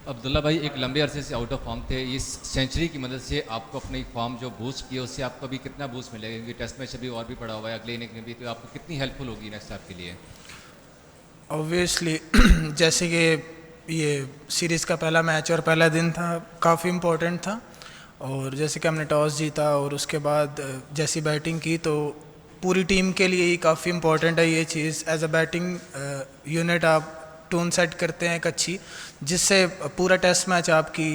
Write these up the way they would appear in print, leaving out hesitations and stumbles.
अब्दुल्ला भाई एक लंबे अरसे से आउट ऑफ फॉर्म थे, इस सेंचुरी की मदद से आपको अपनी फॉर्म जो बूस्ट की है उससे आपको अभी कितना बूस्ट मिलेगा, क्योंकि टेस्ट मैच अभी और भी पड़ा हुआ है अगले इनिंग में भी, तो आपको कितनी हेल्पफुल होगी नेक्स्ट आपके लिए? ऑब्वियसली जैसे कि ये सीरीज़ का पहला मैच और पहला दिन था, काफ़ी इम्पोर्टेंट था। और जैसे कि हमने टॉस जीता और उसके बाद जैसी बैटिंग की, तो पूरी टीम के लिए ही काफ़ी इम्पोर्टेंट है ये चीज़। एज अ बैटिंग यूनिट आप टोन सेट करते हैं एक अच्छी, जिससे पूरा टेस्ट मैच आपकी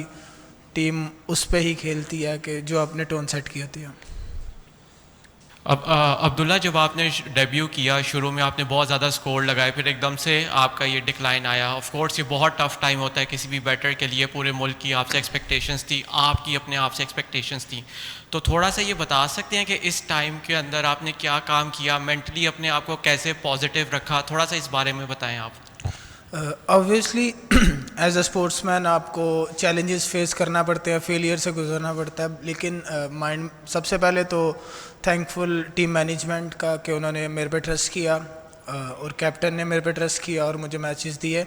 टीम उस पे ही खेलती है कि जो आपने टोन सेट की होती है। अब अब्दुल्ला, जब आपने डेब्यू किया शुरू में आपने बहुत ज़्यादा स्कोर लगाए, फिर एकदम से आपका ये डिक्लाइन आया। ऑफ कोर्स ये बहुत टफ टाइम होता है किसी भी बैटर के लिए, पूरे मुल्क की आपसे एक्सपेक्टेशंस थी, आपकी अपने आप से एक्सपेक्टेशंस थी। तो थोड़ा सा ये बता सकते हैं कि इस टाइम के अंदर आपने क्या काम किया, मेंटली अपने आप को कैसे पॉजिटिव रखा, थोड़ा सा इस बारे में बताएं आप। ऑब्वियसली एज अ स्पोर्ट्समैन आपको चैलेंजेस फेस करना पड़ते हैं, फेलियर से गुजरना पड़ता है, लेकिन माइंड सबसे पहले तो थैंकफुल टीम मैनेजमेंट का कि उन्होंने मेरे पे ट्रस्ट किया, और कैप्टन ने मेरे पे ट्रस्ट किया और मुझे मैचेस दिए,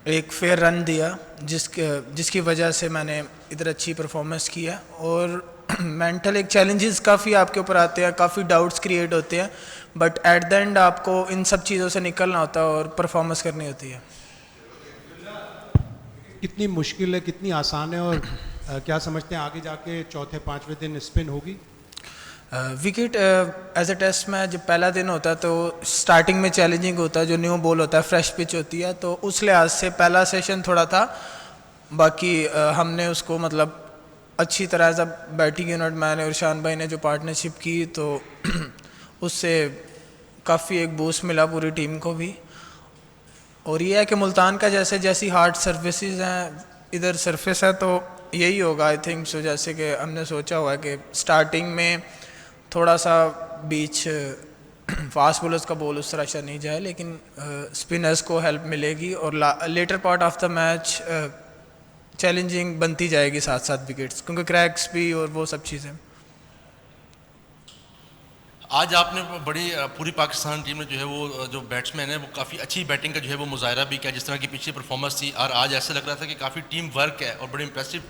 एक फेयर रन दिया, जिसकी वजह से मैंने इधर अच्छी परफॉर्मेंस की है। और मेंटल एक चैलेंजेस काफ़ी आपके ऊपर आते हैं, काफ़ी डाउट्स क्रिएट होते हैं, बट एट द एंड आपको इन सब चीज़ों से निकलना होता है और परफॉर्मेंस करनी होती है। कितनी मुश्किल है, कितनी आसान है, और क्या समझते हैं आगे जाके चौथे पांचवें दिन स्पिन होगी? Wicket as a test match जब पहला दिन होता है तो स्टार्टिंग में चैलेंजिंग होता है, जो न्यू बॉल होता है, फ्रेश पिच होती है, तो उस लिहाज से पहला सेशन थोड़ा था। बाकी हमने उसको मतलब अच्छी तरह से बैटिंग यूनिट, मैंने और शान भाई ने जो पार्टनरशिप की, तो उससे काफ़ी एक बूस्ट मिला पूरी टीम को भी। और ये है कि मुल्तान का जैसी हार्ड सर्फेसिस हैं, इधर सरफेस है, तो यही होगा आई थिंक सो। जैसे कि हमने सोचा हुआ है कि स्टार्टिंग में थोड़ा सा बीच फास्ट बॉलर्स का बॉल उस तरह से नहीं जाए, लेकिन स्पिनर्स को हेल्प मिलेगी और later part of the match challenging बनती जाएगी साथ साथ विकेट्स, क्योंकि क्रैक्स भी और वो सब चीज़ें। आज आपने बड़ी पूरी पाकिस्तान टीम ने जो है वो जो बैट्समैन है वो काफ़ी अच्छी बैटिंग का जो है वो मुजाहरा भी किया, जिस तरह की पिछली परफॉर्मेंस थी, और आज ऐसा लग रहा था कि काफ़ी टीम वर्क है और बड़े इंप्रेसिव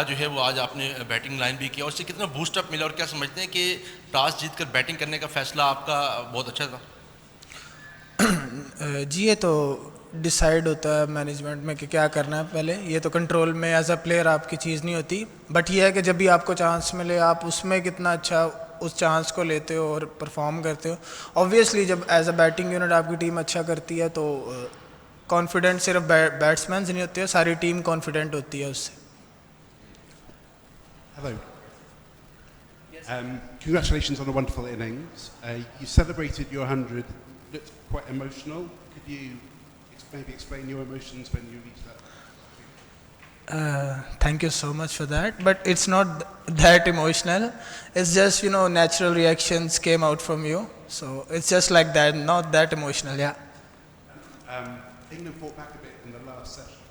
जो है वो आज आपने बैटिंग लाइन भी किया, और उससे कितना बूस्टअप मिला। और क्या समझते हैं कि टॉस जीत कर बैटिंग करने का फैसला आपका बहुत अच्छा था? जी, ये तो डिसाइड होता है मैनेजमेंट में कि क्या करना है पहले, ये तो कंट्रोल में एज अ प्लेयर आपकी चीज़ नहीं होती। बट ये है कि जब भी आपको चांस मिले आप उसमें कितना अच्छा उस चांस को लेते हो और परफॉर्म करते हो। ऑब्वियसली जब एज अ बैटिंग यूनिट आपकी टीम अच्छा करती है तो कॉन्फिडेंट सिर्फ बैट्समैन से नहीं होती है, सारी टीम कॉन्फिडेंट होती है उससे। Hello. Congratulations on a wonderful innings. You celebrated your 100, looked quite emotional. Could you maybe explain your emotions when you reached that? Thank you so much for that, but it's not that emotional. It's just, natural reactions came out from you, so it's just like that, not that emotional. Yeah. England fought back a bit in the last session.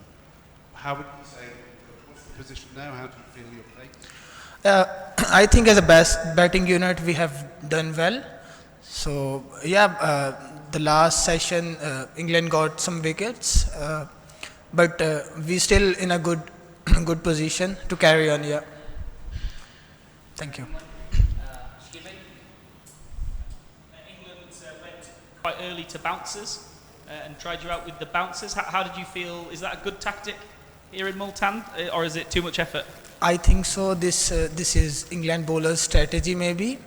How would you say, what's the position now? How do you feel your place? I think as a best batting unit we have done well. So yeah, the last session England got some wickets, but we still in a good good position to carry on. Yeah. Thank you. England went quite early to bouncers and tried you out with the bouncers. How did you feel? Is that a good tactic here in Multan, or is it too much effort? I think so. This is England bowlers' strategy maybe,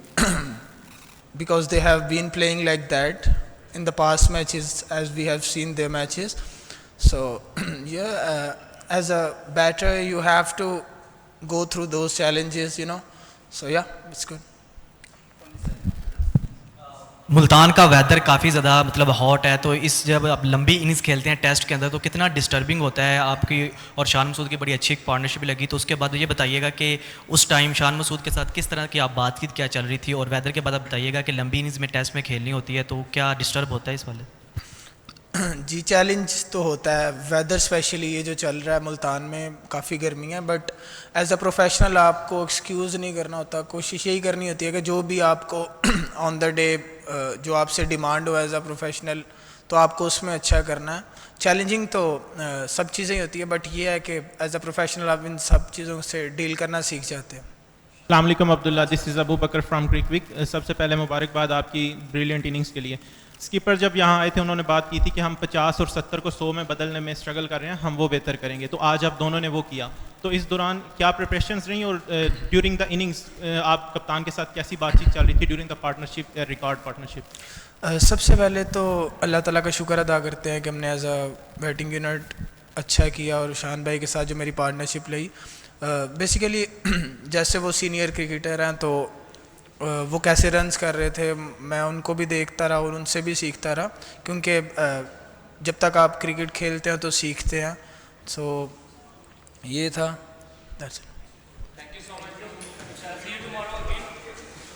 because they have been playing like that in the past matches, as we have seen their matches. So yeah, as a batter you have to go through those challenges, So yeah, it's good. Multan का weather काफ़ी ज़्यादा मतलब hot है, तो इस जब आप लंबी इनिंग्स खेलते हैं टेस्ट के अंदर तो कितना डिस्टर्बिंग होता है आपकी। और शान मसूद की बड़ी अच्छी एक पार्टनरशिप लगी, तो उसके बाद ये बताइएगा कि उस टाइम शान मसूद के साथ किस तरह की आप बातचीत क्या चल रही थी, और वेदर के बाद आप बताइएगा कि लंबी इनिंग्स में टेस्ट में खेलनी होती है तो क्या डिस्टर्ब होता है इस वाले? जी, चैलेंज तो होता है, वेदर स्पेशली ये जो चल रहा है मुल्तान में काफ़ी गर्मी है, बट एज अ प्रोफेशनल आपको एक्सक्यूज़ नहीं करना होता, कोशिश यही करनी होती है कि जो भी आपको ऑन द डे जो आपसे डिमांड हो एज अ प्रोफेशनल, तो आपको उसमें अच्छा करना है। चैलेंजिंग तो सब चीज़ें ही होती है, बट ये है कि एज अ प्रोफेशनल आप इन सब चीज़ों से डील करना सीख जाते हैं। अस्सलाम वालेकुम Abdullah, this is Abu Bakar from Crickwick. सबसे पहले मुबारकबाद आपकी ब्रिलियंट इनिंग्स के लिए। स्कीपर जब यहाँ आए थे उन्होंने बात की थी कि हम 50 और 70 को 100 में बदलने में स्ट्रगल कर रहे हैं, हम वो बेहतर करेंगे। तो आज आप दोनों ने वो किया, तो इस दौरान क्या प्रिपरेशंस रही और ड्यूरिंग द इनिंग्स आप कप्तान के साथ कैसी बातचीत चल रही थी ड्यूरिंग द पार्टनरशिप या रिकॉर्ड पार्टनरशिप? सबसे पहले तो अल्लाह ताला का शुक्र अदा करते हैं कि हमने एज अ बैटिंग यूनिट अच्छा किया और शान भाई के साथ जो मेरी पार्टनरशिप रही, बेसिकली जैसे वो सीनियर क्रिकेटर हैं तो वो कैसे रन्स कर रहे थे मैं उनको भी देखता रहा और उनसे भी सीखता रहा, क्योंकि जब तक आप क्रिकेट खेलते हैं तो सीखते हैं। सो ये था, दैट्स इट।